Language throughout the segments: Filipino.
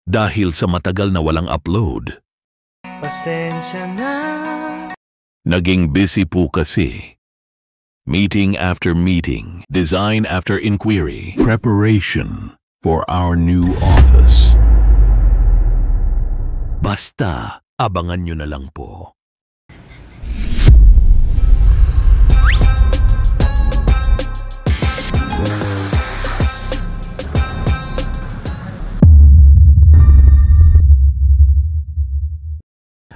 dahil sa matagal na walang upload. Pasensya na. Naging busy po kasi. Meeting after meeting, design after inquiry, preparation for our new office. Basta, abangan nyo na lang po.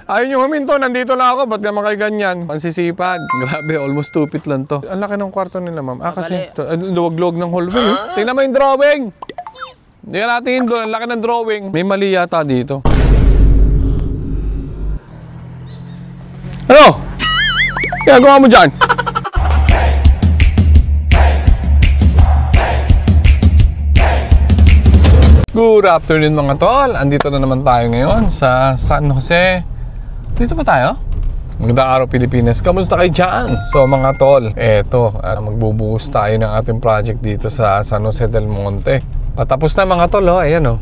Ayun yung huminto, nandito lang ako. Ba't naman kayo ganyan? Pansisipag. Grabe, almost 2 feet lang to. Ang laki ng kwarto nila, ma'am. Kasi luwag-luwag ng hallway. Tingnan mo yung drawing! Hindi ka natin doon. Ang laki ng drawing. May mali yata dito. Ano? Ginagawa mo dyan? Good afternoon mga tol. Andito na naman tayo ngayon sa San Jose. Dito pa tayo? Magandang araw Pilipinas. Kamusta kayo dyan? So mga tol, eto, magbubuhos tayo ng ating project dito sa San Jose del Monte. Patapos na mga tol, oh. Ayan oh.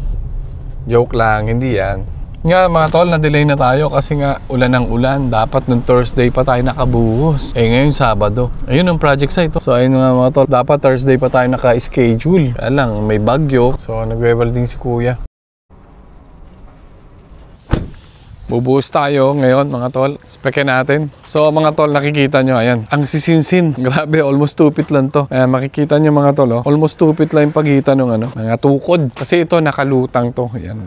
Joke lang, hindi yan. Nga mga tol, na-delay na tayo kasi nga ulan ng ulan. Dapat nung Thursday pa tayo nakabuhos. Ngayon Sabado. Ayun ang project site. So ayun nga mga tol, dapat Thursday pa tayo naka-schedule. Kaya lang, may bagyo. So nagwe-welding si kuya. Bubuhos tayo ngayon mga tol. Spekin natin. So mga tol, nakikita nyo, ayan. Ang sisinsin. Grabe, almost 2 feet lang to. Ayan, makikita nyo mga tol, oh. Almost 2 feet lang yung pagitan ng mga tukod. Kasi ito, nakalutang to. Ayan.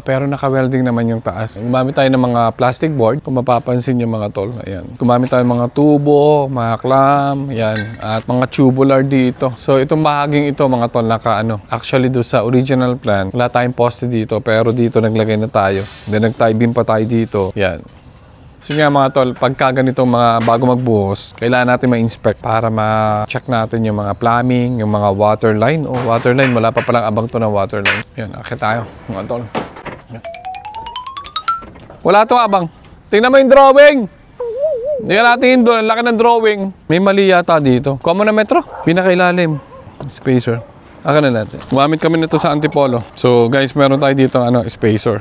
Pero naka-welding naman yung taas. Gumamit tayo ng mga plastic board. Kung mapapansin yung mga tol, ayan. Gumamit tayo ng mga tubo, mga clamp, ayan. At mga tubular dito. So itong bahaging ito mga tol, actually do sa original plan, wala tayong poste dito. Pero dito naglagay na tayo. Then nag-tie beam pa tayo dito. Ayan. So nga mga tol, pagka ganitong mga bago magbuhos, kailangan natin ma-inspect para ma-check natin yung mga plumbing, yung mga water line. Water line, wala pa palang abang to ng water line. Ayan, akit tayo mga tol. Wala to abang. Tingnan mo yung drawing. Hindi ka natin doon. Ang laki ng drawing. May mali yata dito. Kuha mo na metro. Pinakailalim. Spacer. Aka na natin. Gumamit kami nito sa Antipolo. So guys, meron tayo dito spacer.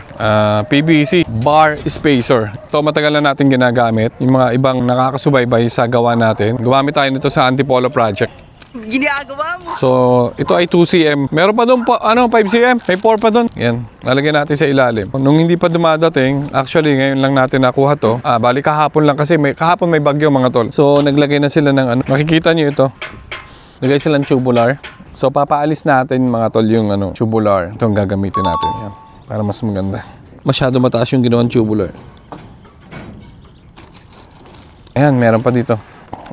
PVC bar spacer. Ito matagal na natin ginagamit. Yung mga ibang nakakasubaybay sa gawa natin. Gumamit tayo nito sa Antipolo project. Ginagawa mo. So, ito ay 2cm. Meron pa doon 5cm. May 4 pa doon. Yan. Lalagyan natin sa ilalim. Nung hindi pa dumadating, actually, ngayon lang natin nakuha to. Bali kahapon lang kasi kahapon may bagyo mga tol. So, naglagay na sila ng Makikita nyo ito. Naglagay silang tubular. So, papaalis natin mga tol yung tubular. Ito ang gagamitin natin. Yan. Para mas maganda. Masyado mataas yung ginawang tubular. Ayan, meron pa dito.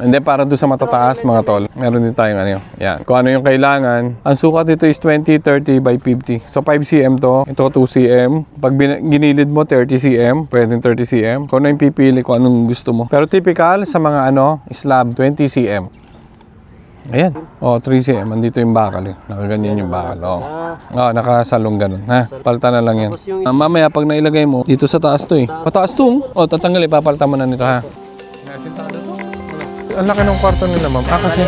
And then para doon sa matataas mga tol, meron din tayong yan. Kung ano yung kailangan. Ang sukat ito is 20, 30 by 50. So 5cm to. Ito 2cm. Pag ginilid mo 30cm, pwedeng 30cm. Kung ano yung pipili, kung anong gusto mo. Pero typical sa mga slab, 20cm. Ayan. 3cm. Andito yung bakal. Nakaganyan yung bakal. Nakasalong ganun. Palta na lang yan. Mamaya pag nailagay mo, dito sa taas to Mataas to. Tatanggal papalta mo na nito ha. Ang laki ng kwarto nila, ma'am. Kasi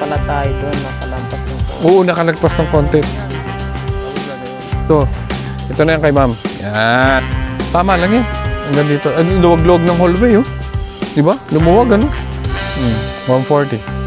Pala tayo doon, nakalampas ng konti. Oo, nakalagpas ng konti. Ito na yan kay ma'am. Yan. Tama lang yan. Hanggang dito. Luwag-luwag ng hallway, Diba? Lumuwag, 140.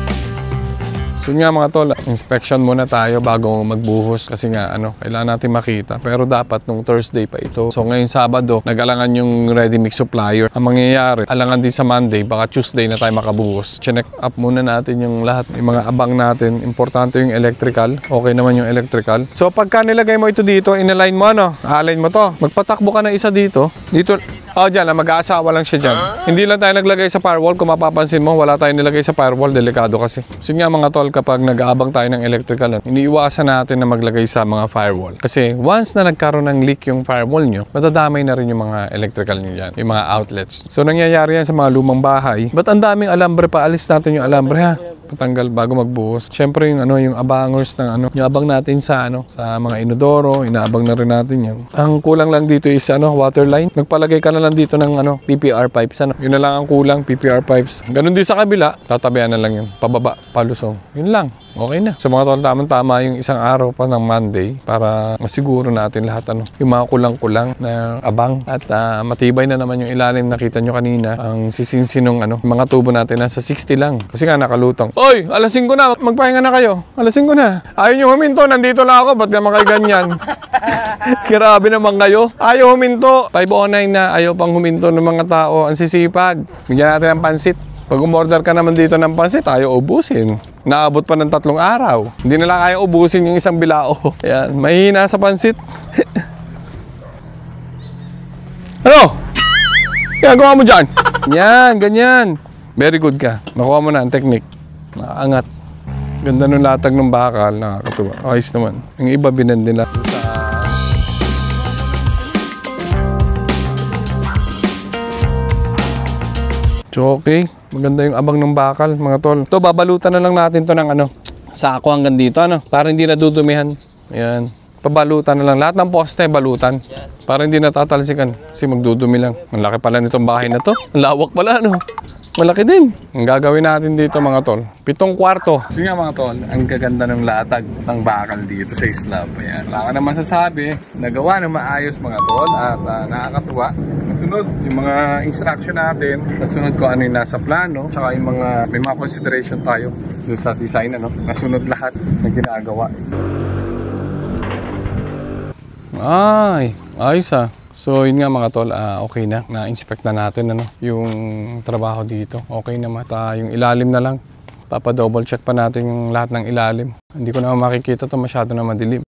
So nga mga tol, inspection muna tayo bago magbuhos kasi nga kailangan natin makita. Pero dapat nung Thursday pa ito. So ngayong Sabado, nag-alangan yung ready mix supplier. Ang mangyayari, alangan din sa Monday, baka Tuesday na tayo makabuhos. Check up muna natin yung lahat, yung mga abang natin. Importante yung electrical. Okay naman yung electrical. So pagka nilagay mo ito dito, inalign mo align mo to. Magpatakbo ka ng isa dito. Dito, dyan, mag-aasawa lang siya dyan. Hindi lang tayo naglagay sa firewall. Kung mapapansin mo, wala tayong nilagay sa firewall. Delikado kasi. So nga mga tol, kapag nag-aabang tayo ng electrical, iniiwasan natin na maglagay sa mga firewall. Kasi once na nagkaroon ng leak yung firewall nyo, matadamay na rin yung mga electrical nyo dyan. Yung mga outlets. So nangyayari yan sa mga lumang bahay. Ba't ang daming alambre pa? Alis natin yung alambre ha. Patanggal bago magbuhos. Siyempre yung ano, yung abangers ng ano, yung abang natin sa ano, sa mga inodoro, inaabang na rin natin yan. Ang kulang lang dito is ano, water line. Magpalagay ka na lang dito ng ano, PPR pipes. Ano, yun na lang ang kulang, PPR pipes. Ganun din sa kabila, tatabihan na lang yun. Pababa, palusong. Yun lang. Okay na. So mga tol, tama yung isang araw pa ng Monday para masiguro natin lahat ano, yung mga kulang-kulang na abang at matibay na naman yung ilalim. Nakita nyo kanina ang sisinsinong ano, mga tubo natin nasa 60 lang kasi nga nakalutang. Oy, alas 5 na, magpahinga na kayo. Alas 5 na. Ayaw nyo huminto, nandito lang ako, ba't naman kayo ganyan? Grabe naman kayo. Ayaw huminto. 5:09 na, ayaw pang huminto ng mga tao. Ang sisipag. Bigyan natin ng pansit. Pag umorder ka naman dito ng pansit, ayaw ubusin. Naabot pa ng 3 araw. Hindi nila kaya ubusin yung isang bilao. Ayan, mahina sa pansit. Ano? Ginagawa mo dyan? Yan, ganyan. Very good ka. Nakuha mo na ang technique. Nakaangat. Ganda nung latag ng bakal. Nakakatuwa. Ayos naman. Yung iba binan nila. So, okay. Maganda yung abang ng bakal, mga tol. Ito, babalutan na lang natin to ng ano, sako hanggang dito, ano, para hindi nadudumihan. Ayan. Pabalutan na lang. Lahat ng poste, balutan. Para hindi natatalsikan. Kasi magdudumi lang. Ang laki pala nitong bahay na to. Ang lawak pala, no? Malaki din. Ang gagawin natin dito, mga tol, 7 kwarto. So nga, mga tol, ang gaganda ng latag ng bakal dito sa slab. Ayan. Wala ka na masasabi. Nagawa na maayos, mga tol, at nakakatuwa. Nasunod yung mga instruction natin. Nasunod ko ano yung nasa plano. Tsaka yung mga, may mga consideration tayo dun sa design, ano. Nasunod lahat na ginagawa. Ay, ayos ah. So yun nga mga tol, okay na. Na-inspect na natin ano, yung trabaho dito. Okay na mata, yung ilalim na lang. Papa-double check pa natin yung lahat ng ilalim. Hindi ko naman makikita to, masyado na madilim.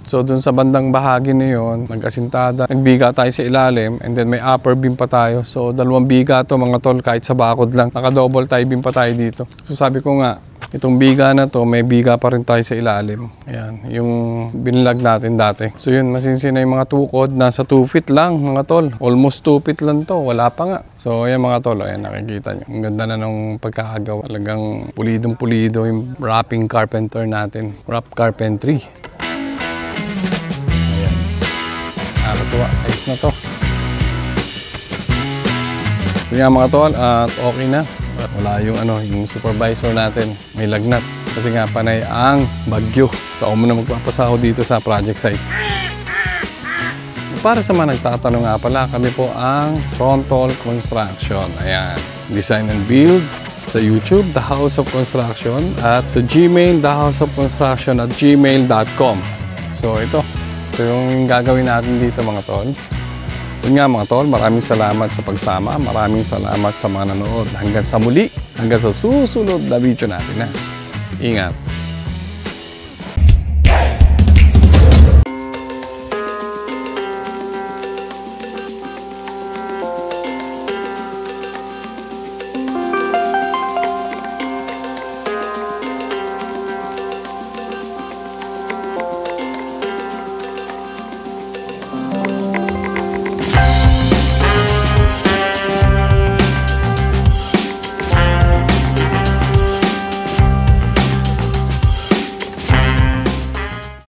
So dun sa bandang bahagi na yun, nag-asintada, nagbiga tayo sa ilalim, and then may upper beam pa tayo. So 2 biga to mga tol, kahit sa bakod lang. Naka-double tie beam pa tayo dito. So sabi ko nga, itong biga na to, may biga pa rin tayo sa ilalim. Ayan, yung binlag natin dati. So yun, masinsina yung mga tukod. Nasa 2 feet lang mga tol. Almost 2 feet lang to, wala pa nga. So ayan mga tol, ayan nakikita nyo. Ang ganda na ng pagkakagawa. Talagang pulidong-pulido yung wrapping carpenter natin. Wrap carpentry. Ayan. Nakakatuwa, ayos na to. So yan mga tol, at okay na. Wala yung ano, yung supervisor natin, may lagnat. Kasi nga panay ang bagyo. So ako muna magpapasaho dito sa project site. Para sa mga nagtatanong nga pala, kami po ang Frontall Construction. Ayan, design and build sa YouTube, The House of Construction, at sa Gmail, thehouseofconstruction@gmail.com. So ito yung gagawin natin dito mga tol. Yun nga mga tol, maraming salamat sa pagsama. Maraming salamat sa mga nanood. Hanggang sa muli, hanggang sa susunod na video natin. Ingat!